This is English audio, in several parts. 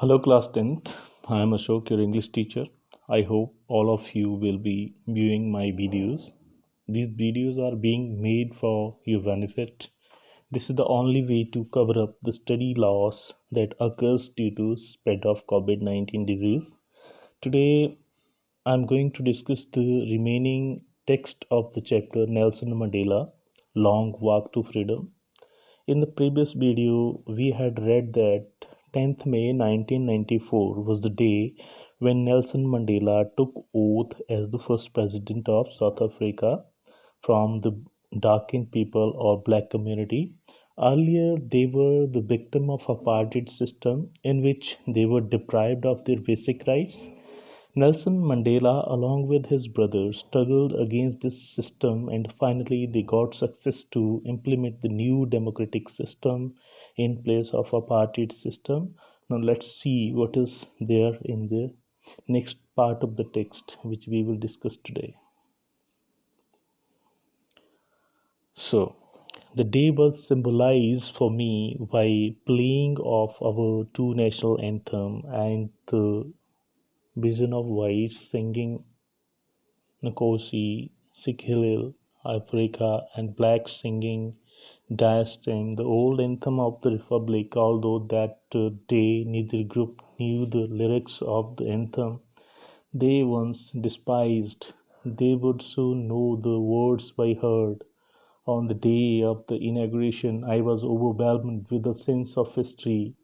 Hello, class 10th. I am Ashok, your English teacher. I hope all of you will be viewing my videos. These videos are being made for your benefit. This is the only way to cover up the study loss that occurs due to spread of COVID-19 disease. Today, I am going to discuss the remaining text of the chapter Nelson Mandela, Long Walk to Freedom. In the previous video, we had read that 10th May 1994 was the day when Nelson Mandela took oath as the first president of South Africa from the darkened people or black community. Earlier, they were the victim of apartheid system in which they were deprived of their basic rights. Nelson Mandela, along with his brothers, struggled against this system and finally they got success to implement the new democratic system in place of apartheid system. Now let's see what is there in the next part of the text which we will discuss today. So, the day was symbolized for me by playing of our two national anthem and the vision of whites singing Nkosi, Sikhilil, Africa, and blacks singing Diastem, the old anthem of the Republic, although that day neither group knew the lyrics of the anthem they once despised. They would soon know the words by heart. On the day of the inauguration, I was overwhelmed with a sense of history.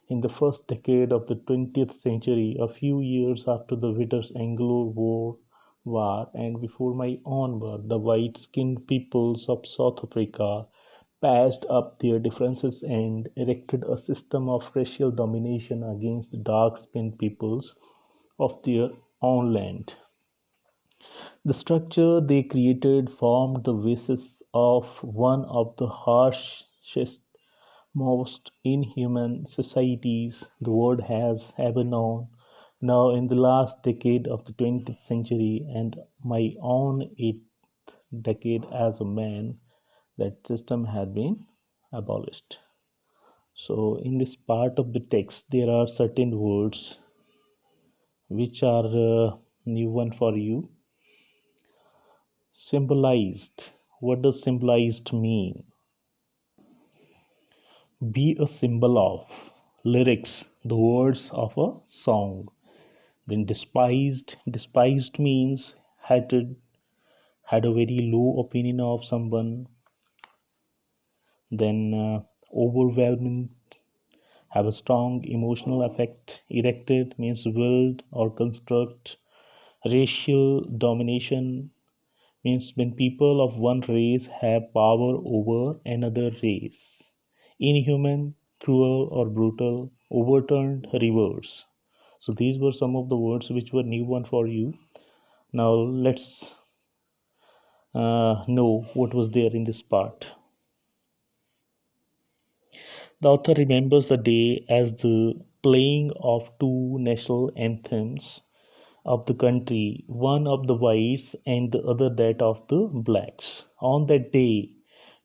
In the first decade of the 20th century, a few years after the British Anglo-Boer War and before my own birth, the white-skinned peoples of South Africa patched up their differences and erected a system of racial domination against the dark-skinned peoples of their own land. The structure they created formed the basis of one of the harshest, most inhuman societies the world has ever known. Now, in the last decade of the 20th century and my own eighth decade as a man, that system had been abolished. So, in this part of the text, there are certain words which are new one for you. Symbolized. What does symbolized mean? Be a symbol of lyrics, the words of a song. Then despised means had a very low opinion of someone. Then overwhelming, have a strong emotional effect. Erected means build or construct. Racial domination means when people of one race have power over another race. Inhuman, cruel, or brutal, overturned, reverse. So these were some of the words which were new one for you. Now let's know what was there in this part. The author remembers the day as the playing of two national anthems of the country, one of the whites and the other that of the blacks. On that day,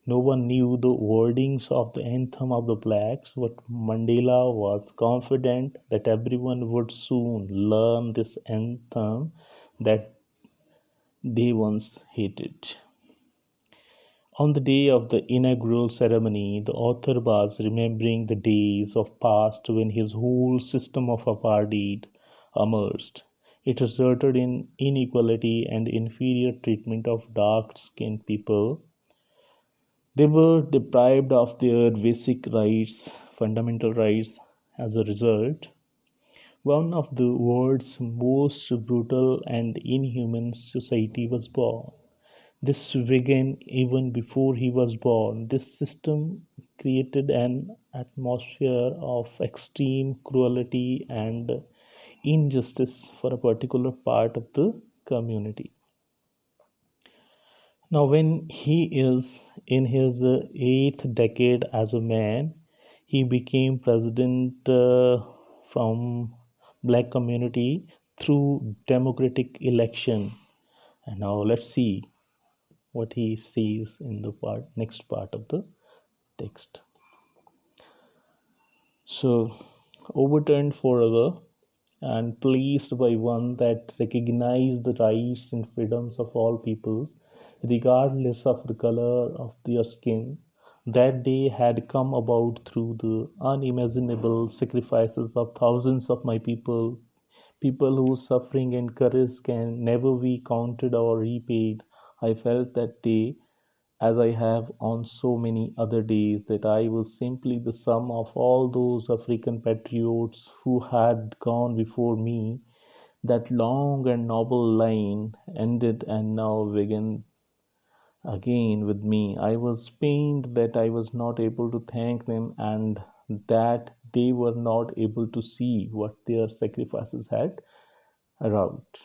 no one knew the wordings of the anthem of the blacks, but Mandela was confident that everyone would soon learn this anthem that they once hated. On the day of the inaugural ceremony, the author was remembering the days of past when his whole system of apartheid emerged. It resulted in inequality and inferior treatment of dark-skinned people. They were deprived of their basic rights, fundamental rights. As a result, one of the world's most brutal and inhuman society was born. This began even before he was born. This system created an atmosphere of extreme cruelty and injustice for a particular part of the community. Now, when he is in his eighth decade as a man, he became president from black community through democratic election. And now let's see what he says in the next part of the text. So, overturned forever and placed by one that recognized the rights and freedoms of all peoples, regardless of the color of their skin. That day had come about through the unimaginable sacrifices of thousands of my people, people whose suffering and courage can never be counted or repaid. I felt that day, as I have on so many other days, that I was simply the sum of all those African patriots who had gone before me. That long and noble line ended and now began again with me. I was pained that I was not able to thank them and that they were not able to see what their sacrifices had wrought.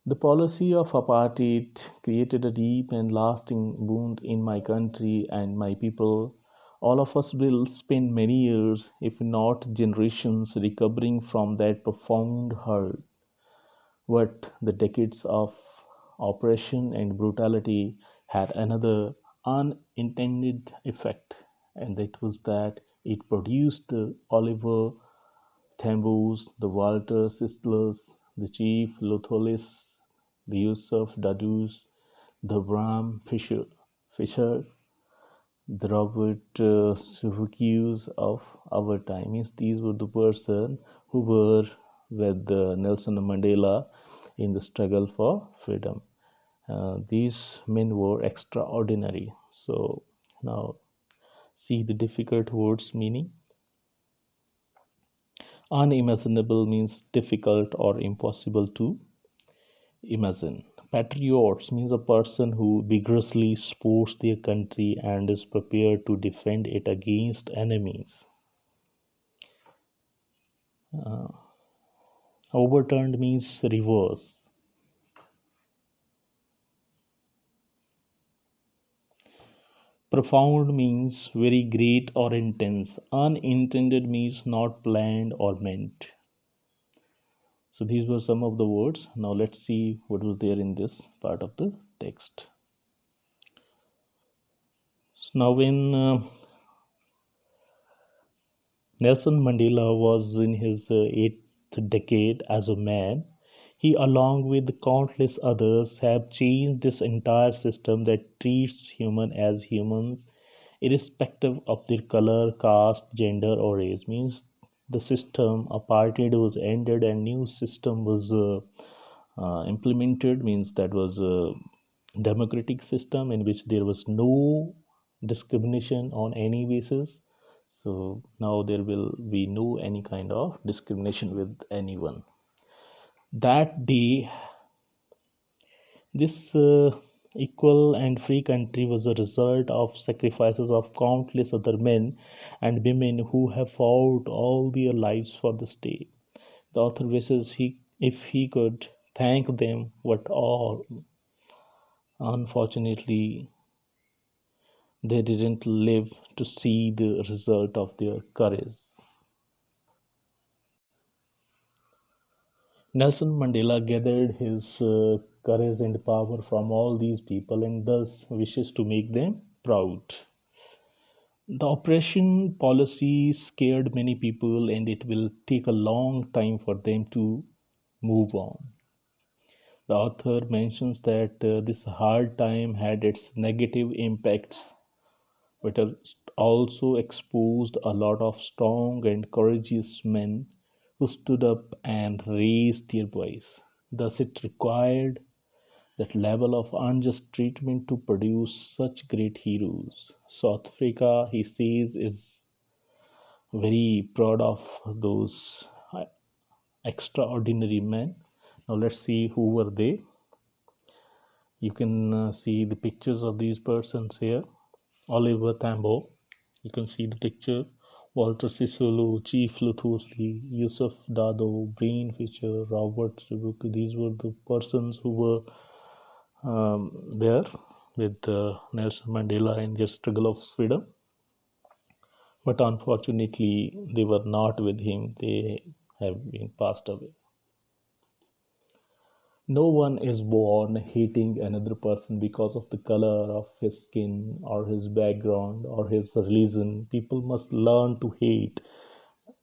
The policy of apartheid created a deep and lasting wound in my country and my people. All of us will spend many years, if not generations, recovering from that profound hurt. But the decades of oppression and brutality had another unintended effect, and that was that it produced the Oliver Tambos, the Walter Sistlers, the Chief Lotholis, the Yusuf Dadus, the Bram Fisher, the Robert of our time. Means these were the person who were with Nelson Mandela in the struggle for freedom. These men were extraordinary. So now see the difficult words meaning. Unimaginable means difficult or impossible to imagine. Patriots means a person who vigorously supports their country and is prepared to defend it against enemies. Overturned means reverse. Profound means very great or intense. Unintended means not planned or meant. So these were some of the words. Now let's see what was there in this part of the text. So now when Nelson Mandela was in his eighth decade as a man, he, along with countless others, have changed this entire system that treats humans as humans, irrespective of their color, caste, gender, or race. Means the system apartheid was ended and new system was implemented. Means that was a democratic system in which there was no discrimination on any basis. So now there will be no any kind of discrimination with anyone. That day, this equal and free country was a result of sacrifices of countless other men and women who have fought all their lives for this day. The author wishes he, if he could thank them, but all unfortunately they didn't live to see the result of their courage. Nelson Mandela gathered his courage and power from all these people and thus wishes to make them proud. The oppression policy scared many people and it will take a long time for them to move on. The author mentions that this hard time had its negative impacts, but it also exposed a lot of strong and courageous men who stood up and raised their voice. Thus, it required that level of unjust treatment to produce such great heroes. South Africa, he says, is very proud of those extraordinary men. Now, let's see who were they. You can see the pictures of these persons here. Oliver Tambo, you can see the picture. Walter Sisulu, Chief Luthuli, Yusuf Dado, Brain Fisher, Robert Ribuk. These were the persons who were there with Nelson Mandela in their struggle of freedom. But unfortunately, they were not with him. They have been passed away. No one is born hating another person because of the color of his skin or his background or his religion. People must learn to hate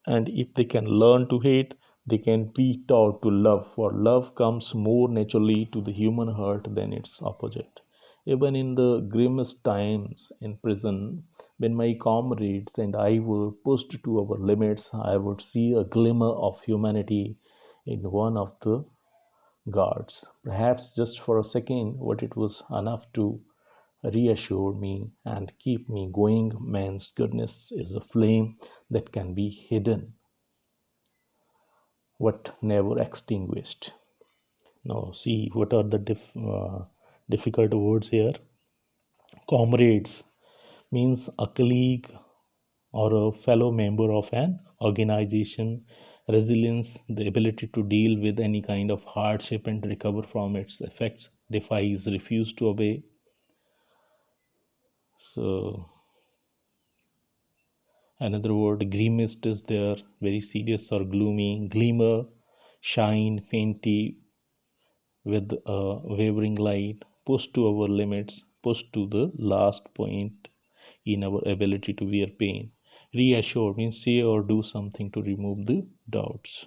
And if they can learn to hate, they can be taught to love, for love comes more naturally to the human heart than its opposite. Even in the grimmest times in prison, when my comrades and I were pushed to our limits, I would see a glimmer of humanity in one of the guards. Perhaps just for a second, but it was enough to reassure me and keep me going. Man's goodness is a flame that can be hidden but never extinguished. Now, see what are the difficult words here. Comrades means a colleague or a fellow member of an organization. Resilience, the ability to deal with any kind of hardship and recover from its effects. Defies, refuse to obey. So, another word, grimaced, is there, very serious or gloomy. Glimmer, shine, fainty, with a wavering light, pushed to our limits, pushed to the last point in our ability to bear pain. Reassure means say or do something to remove the doubts.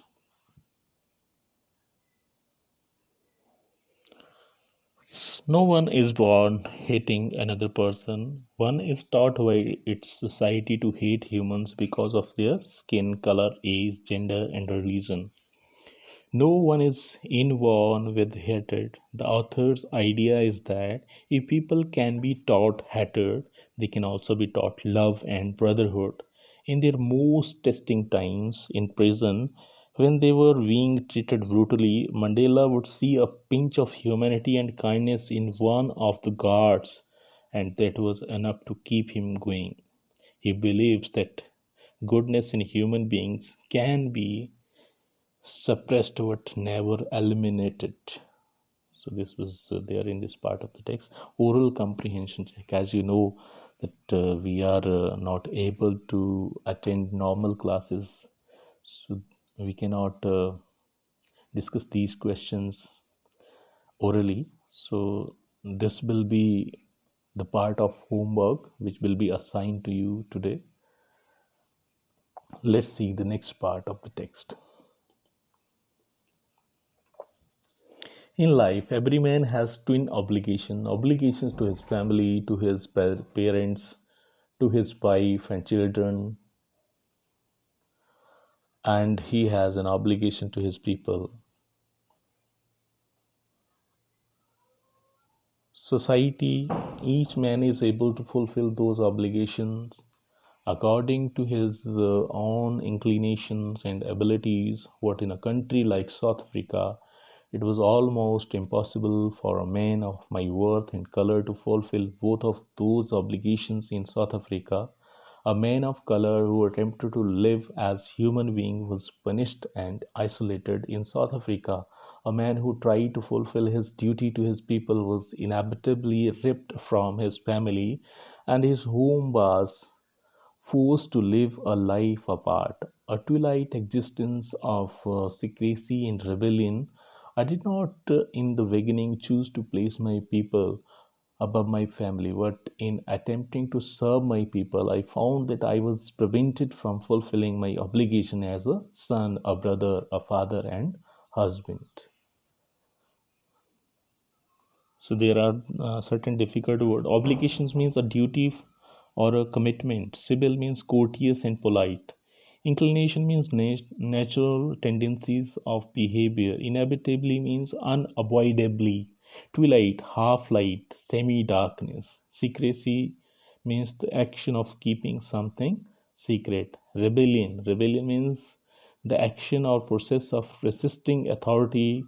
No one is born hating another person. One is taught by its society to hate humans because of their skin color, age, gender, and religion. No one is inborn with hatred. The author's idea is that if people can be taught hatred, they can also be taught love and brotherhood. In their most testing times in prison, when they were being treated brutally, Mandela would see a pinch of humanity and kindness in one of the guards, and that was enough to keep him going. He believes that goodness in human beings can be suppressed but never eliminated. So this was there in this part of the text. Oral comprehension check. As you know that we are not able to attend normal classes, so we cannot discuss these questions orally. So this will be the part of homework which will be assigned to you today. Let's see the next part of the text. In life, every man has twin obligations to his family, to his parents, to his wife and children, and he has an obligation to his people. Society, each man is able to fulfill those obligations according to his own inclinations and abilities. What in a country like South Africa, it was almost impossible for a man of my worth and color to fulfill both of those obligations in South Africa. A man of color who attempted to live as human being was punished and isolated in South Africa. A man who tried to fulfill his duty to his people was inevitably ripped from his family, and his home was forced to live a life apart, a twilight existence of secrecy and rebellion. I did not, in the beginning, choose to place my people above my family, but in attempting to serve my people, I found that I was prevented from fulfilling my obligation as a son, a brother, a father, and husband. So there are certain difficult words. Obligations means a duty or a commitment. Civil means courteous and polite. Inclination means natural tendencies of behavior. Inevitably means unavoidably. Twilight, half light, semi darkness. Secrecy means the action of keeping something secret. Rebellion means the action or process of resisting authority,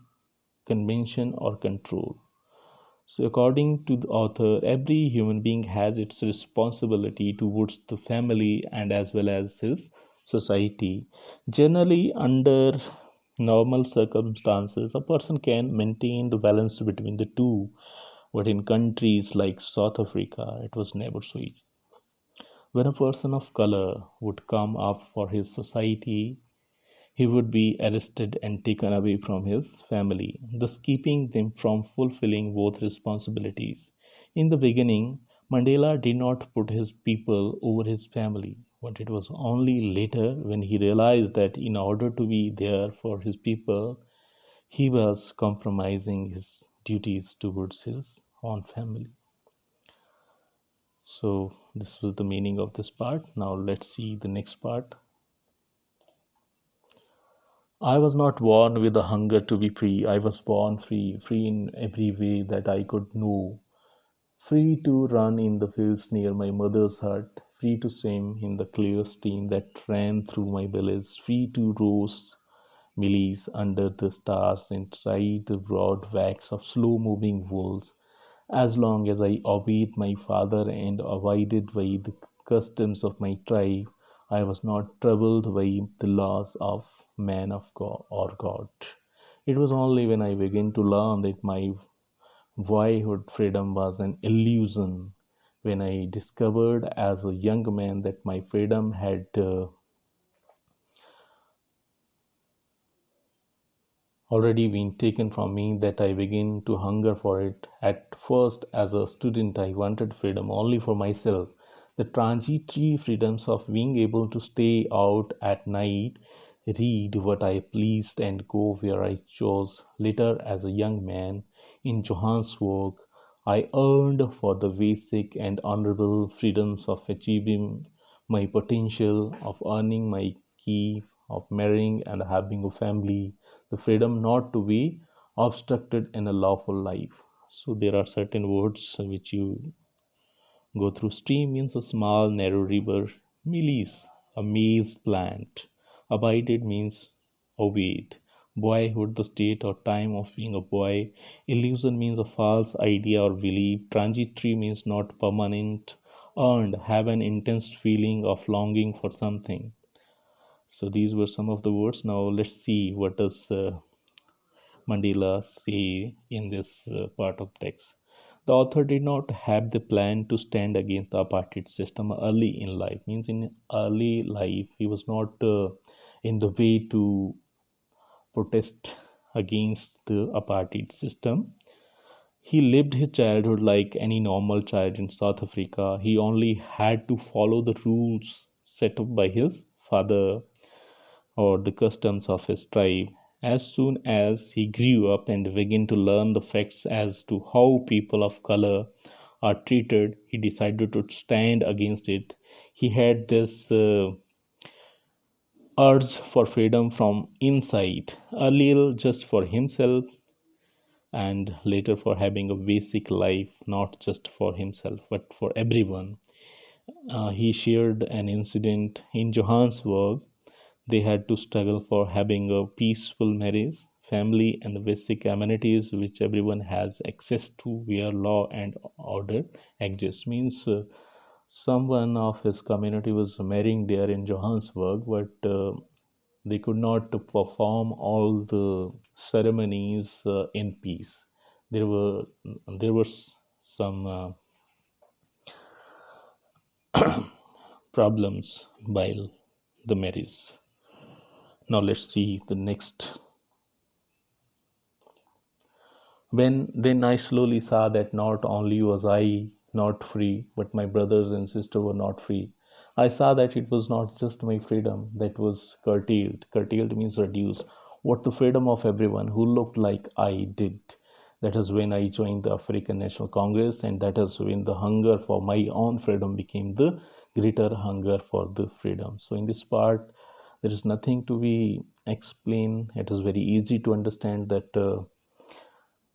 convention, or control. So, according to the author, every human being has its responsibility towards the family and as well as his society. Generally, under normal circumstances, a person can maintain the balance between the two, but in countries like South Africa, it was never so easy. When a person of color would come up for his society, he would be arrested and taken away from his family, thus keeping them from fulfilling both responsibilities. In the beginning, Mandela did not put his people over his family. But it was only later when he realized that in order to be there for his people, he was compromising his duties towards his own family. So, this was the meaning of this part. Now, let's see the next part. I was not born with a hunger to be free. I was born free, free in every way that I could know. Free to run in the fields near my mother's hut, free to swim in the clear stream that ran through my village, free to roast mealies under the stars and try the broad backs of slow moving wolves. As long as I obeyed my father and abided by the customs of my tribe, I was not troubled by the laws of man of God or God. It was only when I began to learn that my boyhood freedom was an illusion, when I discovered as a young man that my freedom had already been taken from me, that I began to hunger for it. At first, as a student, I wanted freedom only for myself. The transitory freedoms of being able to stay out at night, read what I pleased, and go where I chose. Later, as a young man in Johannesburg, I earned for the basic and honorable freedoms of achieving my potential, of earning my keep, of marrying and having a family, the freedom not to be obstructed in a lawful life. So there are certain words which you go through. Stream means a small narrow river. Mealis, a maize plant. Abided means obeyed. Boyhood, the state or time of being a boy. Illusion means a false idea or belief. Transitory means not permanent. Earned, have an intense feeling of longing for something. So these were some of the words. Now let's see what does Mandela say in this part of text. The author did not have the plan to stand against the apartheid system early in life. Means in early life he was not in the way to protest against the apartheid system. He lived his childhood like any normal child in South Africa. He only had to follow the rules set up by his father or the customs of his tribe. As soon as he grew up and began to learn the facts as to how people of color are treated, he decided to stand against it. He had this urge for freedom from inside, earlier just for himself, and later for having a basic life, not just for himself but for everyone. He shared an incident in Johannesburg. They had to struggle for having a peaceful marriage, family, and the basic amenities which everyone has access to where law and order exists. Means someone of his community was marrying there in Johannesburg, but they could not perform all the ceremonies in peace. There were some problems while the marriage. Now let's see the next. When then I slowly saw that not only was I not free, but my brothers and sisters were not free. I saw that it was not just my freedom that was curtailed. Curtailed means reduced. What the freedom of everyone who looked like I did. That is when I joined the African National Congress, and that is when the hunger for my own freedom became the greater hunger for the freedom. So in this part, there is nothing to be explained. It is very easy to understand that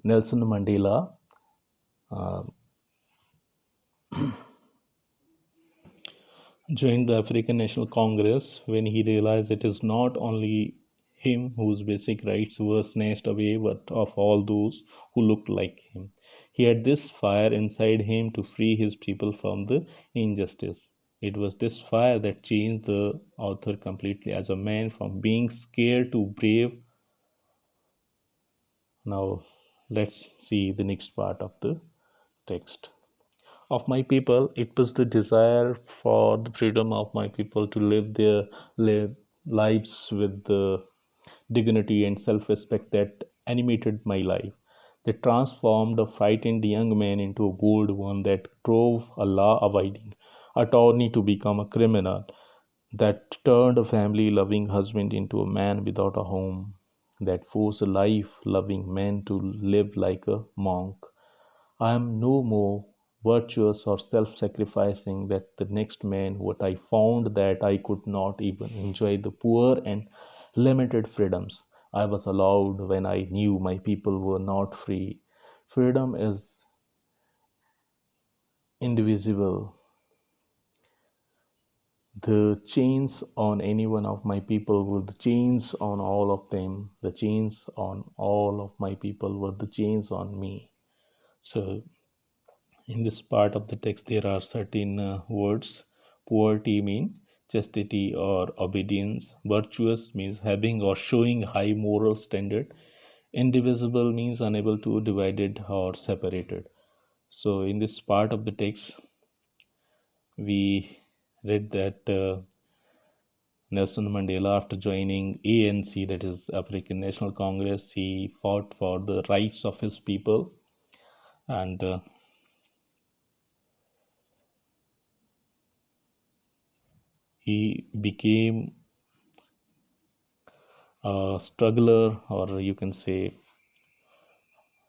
Nelson Mandela uh, joined the African National Congress when he realized it is not only him whose basic rights were snatched away, but of all those who looked like him. He had this fire inside him to free his people from the injustice. It was this fire that changed the author completely as a man from being scared to brave. Now, let's see the next part of the text. Of my people, it was the desire for the freedom of my people to live lives with the dignity and self-respect that animated my life. They transformed a frightened young man into a bold one that drove a law-abiding attorney to become a criminal. that turned a family loving husband into a man without a home, that forced a life loving man to live like a monk. I am no more virtuous or self sacrificing than the next man, what I found that I could not even enjoy the poor and limited freedoms I was allowed when I knew my people were not free. Freedom is indivisible. The chains on any one of my people were the chains on all of them. The chains on all of my people were the chains on me. So, in this part of the text, there are certain words. Poverty means chastity or obedience. Virtuous means having or showing high moral standard. Indivisible means unable to divided or separated. So, in this part of the text, we read that Nelson Mandela, after joining ANC, that is African National Congress, he fought for the rights of his people, and he became a struggler, or you can say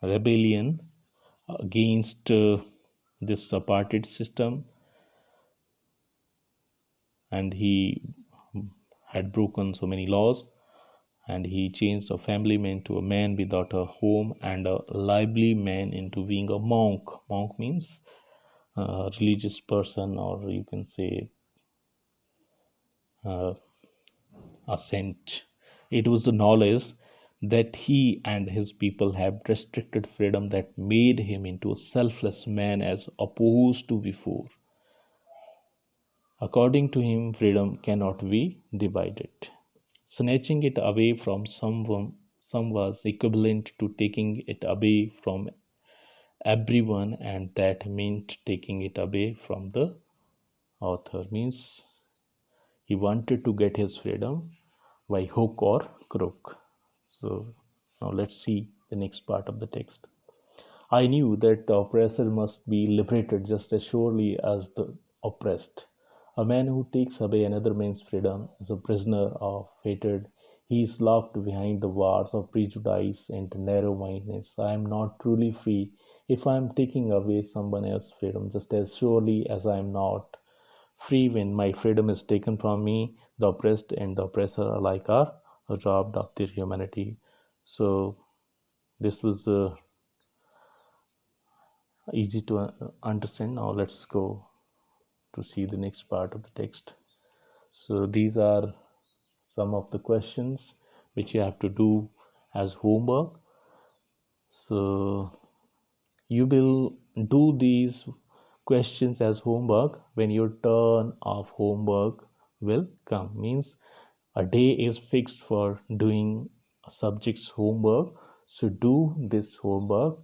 rebellion against this apartheid system, and he had broken so many laws, and he changed a family man to a man without a home, and a lively man into being a monk. Monk means a religious person, or you can say uh, a saint. It was the knowledge that he and his people had restricted freedom that made him into a selfless man as opposed to before. According to him, freedom cannot be divided. Snatching it away from some was equivalent to taking it away from everyone, and that meant taking it away from the author. Means he wanted to get his freedom by hook or crook. So now let's see the next part of the text. I knew that the oppressor must be liberated just as surely as the oppressed. A man who takes away another man's freedom is a prisoner of hatred. He is locked behind the bars of prejudice and narrow mindedness. I am not truly free if I am taking away someone else's freedom, just as surely as I am not free when my freedom is taken from me. The oppressed and the oppressor alike are robbed of their humanity. So, this was easy to understand. Now let's go to see the next part of the text. So these are some of the questions which you have to do as homework. So you will do these questions as homework when your turn of homework will come. Means a day is fixed for doing a subject's homework. So do this homework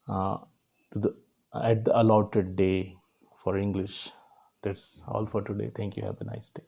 uh, to the at the allotted day for English. That's all for today. Thank you. Have a nice day.